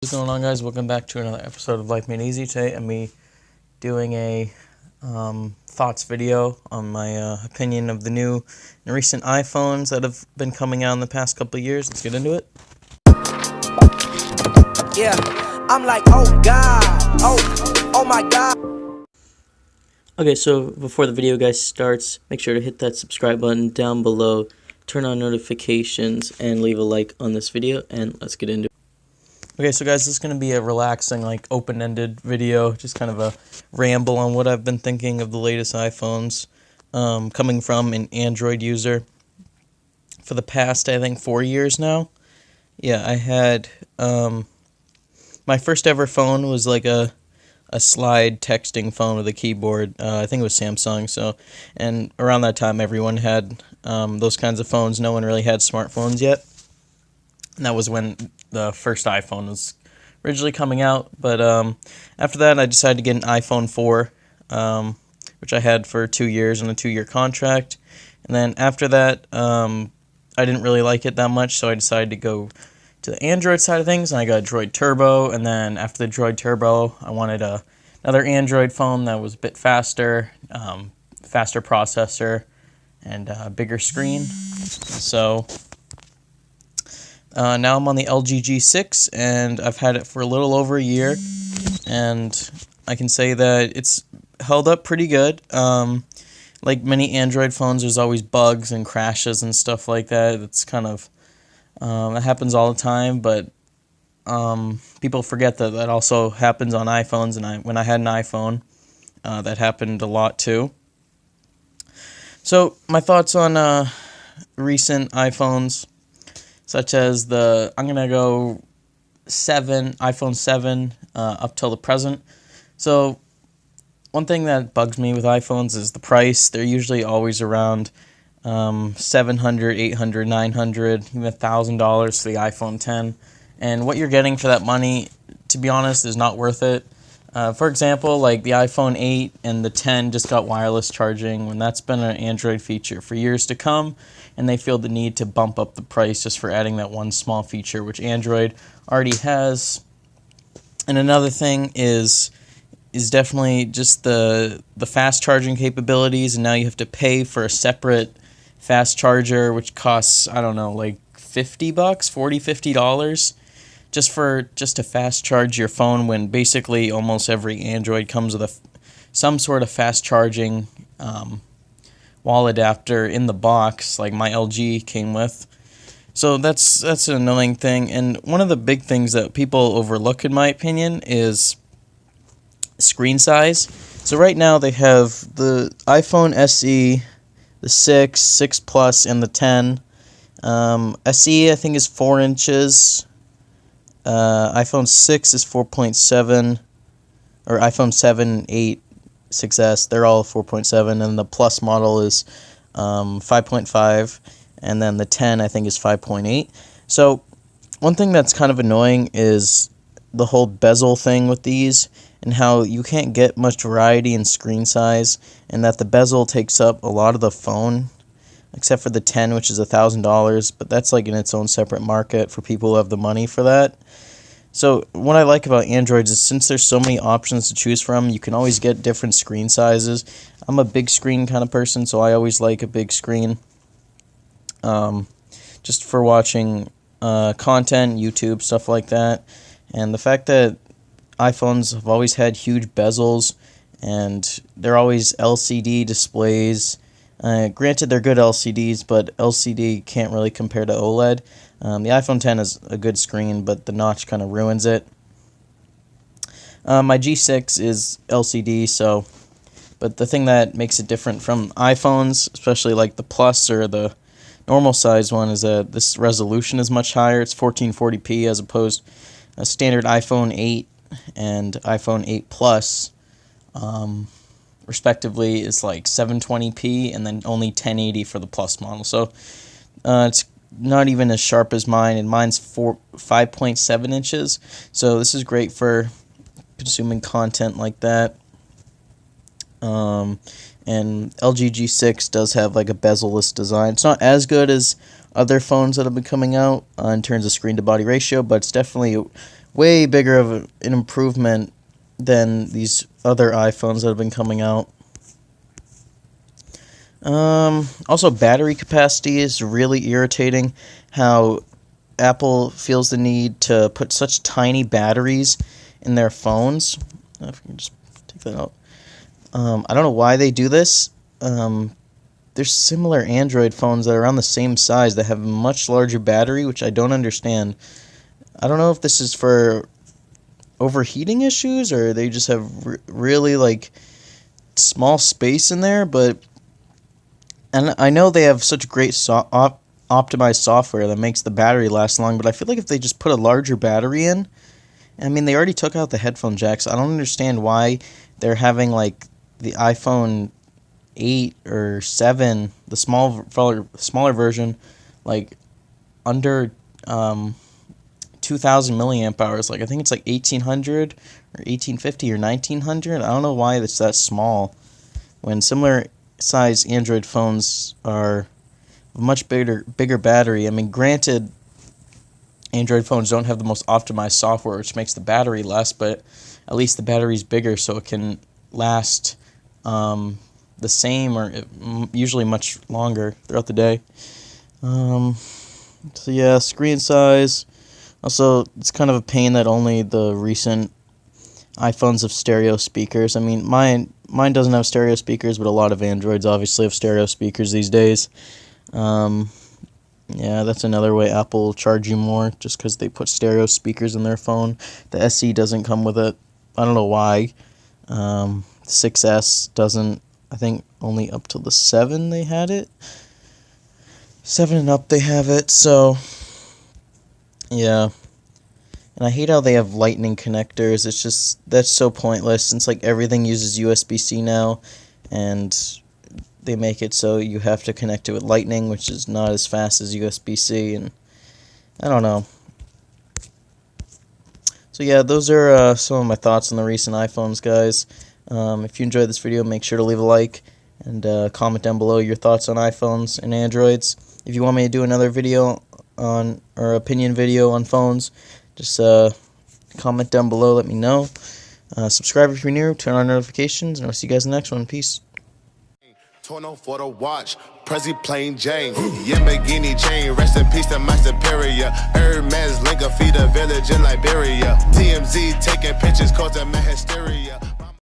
What's going on, guys? Welcome back to another episode of Life Made Easy. Today I'm doing a thoughts video on my opinion of the new and recent iPhones that have been coming out in the past couple of years. Let's get into it. Yeah, I'm like, oh God, oh my God. Okay, so before the video, guys, starts, make sure to hit that subscribe button down below, turn on notifications, and leave a like on this video, and let's get into it. Okay, so guys, this is going to be a relaxing, open-ended video, just kind of a ramble on what I've been thinking of the latest iPhones, coming from an Android user for the past, I think, 4 years now. Yeah, I had, my first ever phone was like a slide texting phone with a keyboard. I think it was Samsung, and around that time, everyone had those kinds of phones. No one really had smartphones yet. And that was when the first iPhone was originally coming out. But after that, I decided to get an iPhone 4, which I had for 2 years on a 2-year contract. And then after that, I didn't really like it that much, so I decided to go to the Android side of things, and I got a Droid Turbo. And then after the Droid Turbo, I wanted another Android phone that was a bit faster, faster processor, and a bigger screen. So now I'm on the LG G6, and I've had it for a little over a year, and I can say that it's held up pretty good. Like many Android phones, there's always bugs and crashes and stuff like that. It's kind of, it happens all the time, but people forget that that also happens on iPhones, and when I had an iPhone, that happened a lot too. So my thoughts on recent iPhones, such as I'm going to go iPhone 7 up till the present. So one thing that bugs me with iPhones is the price. They're usually always around $700, $800, $900, even $1,000 for the iPhone 10. And what you're getting for that money, to be honest, is not worth it. For example, like the iPhone 8 and the 10 just got wireless charging, when that's been an Android feature for years to come, and they feel the need to bump up the price just for adding that one small feature, which Android already has. And another thing is definitely just the fast charging capabilities, and now you have to pay for a separate fast charger, which costs, I don't know, like $50, $50 just to fast charge your phone, when basically almost every Android comes with some sort of fast charging wall adapter in the box, like my LG came with. So that's an annoying thing. And one of the big things that people overlook, in my opinion, is screen size. So right now they have the iPhone SE, the 6 Plus, and the 10. SE, I think, is 4 inches. iPhone 6 is 4.7, or iPhone 7, 8, 6S, they're all 4.7, and the Plus model is 5.5, and then the 10, I think, is 5.8. So one thing that's kind of annoying is the whole bezel thing with these, and how you can't get much variety in screen size, and that the bezel takes up a lot of the phone, except for the 10, which is $1,000, but that's like in its own separate market for people who have the money for that. So what I like about Androids is, since there's so many options to choose from, you can always get different screen sizes. I'm a big screen kind of person, so I always like a big screen, just for watching content, YouTube, stuff like that. And the fact that iPhones have always had huge bezels, and they're always LCD displays. Granted, they're good LCDs, but LCD can't really compare to OLED. The iPhone 10 is a good screen, but the notch kind of ruins it. My G6 is LCD, but the thing that makes it different from iPhones, especially like the Plus or the normal size one, is that this resolution is much higher. It's 1440p as opposed to a standard iPhone 8 and iPhone 8 Plus, respectively, is like 720p, and then only 1080 for the Plus model. So it's not even as sharp as mine, and mine's 5.7 inches. So this is great for consuming content like that. And LG G6 does have like a bezel-less design. It's not as good as other phones that have been coming out in terms of screen to body ratio, but it's definitely way bigger of an improvement than these other iPhones that have been coming out. Also, battery capacity is really irritating. How Apple feels the need to put such tiny batteries in their phones. If I can just take that out. I don't know why they do this. There's similar Android phones that are around the same size that have a much larger battery, which I don't understand. I don't know if this is for overheating issues or they just have really like small space in there, and I know they have such great optimized software that makes the battery last long, but I feel like if they just put a larger battery in, I mean, they already took out the headphone jacks. I don't understand why they're having like the iPhone 8 or 7, the smaller version, like under 2,000 milliamp hours. Like I think it's like 1,800 or 1,850 or 1,900. I don't know why it's that small when similar size Android phones are a much bigger battery. I mean, granted, Android phones don't have the most optimized software, which makes the battery less, but at least the battery's bigger, so it can last the same or usually much longer throughout the day. So yeah, screen size. Also, it's kind of a pain that only the recent iPhones have stereo speakers. I mean, mine doesn't have stereo speakers, but a lot of Androids obviously have stereo speakers these days. Yeah, that's another way Apple will charge you more, just because they put stereo speakers in their phone. The SE doesn't come with it. I don't know why. 6S doesn't. I think only up to the 7 they had it. 7 and up they have it, so yeah. And I hate how they have lightning connectors. It's just, that's so pointless since like everything uses USB-C now, and they make it so you have to connect it with lightning, which is not as fast as USB-C, and I don't know. So yeah, those are some of my thoughts on the recent iPhones, guys. If you enjoyed this video, make sure to leave a like and comment down below your thoughts on iPhones and Androids. If you want me to do another video on, or opinion video on phones, just comment down below, let me know. Subscribe if you're new, turn on notifications, and I'll see you guys in the next one. Peace. Torno for the watch, Prezi plain Jane, Yamagini chain, rest in peace to my superior. Hermes link a feed a village in Liberia. TMZ taking pictures causing my hysteria.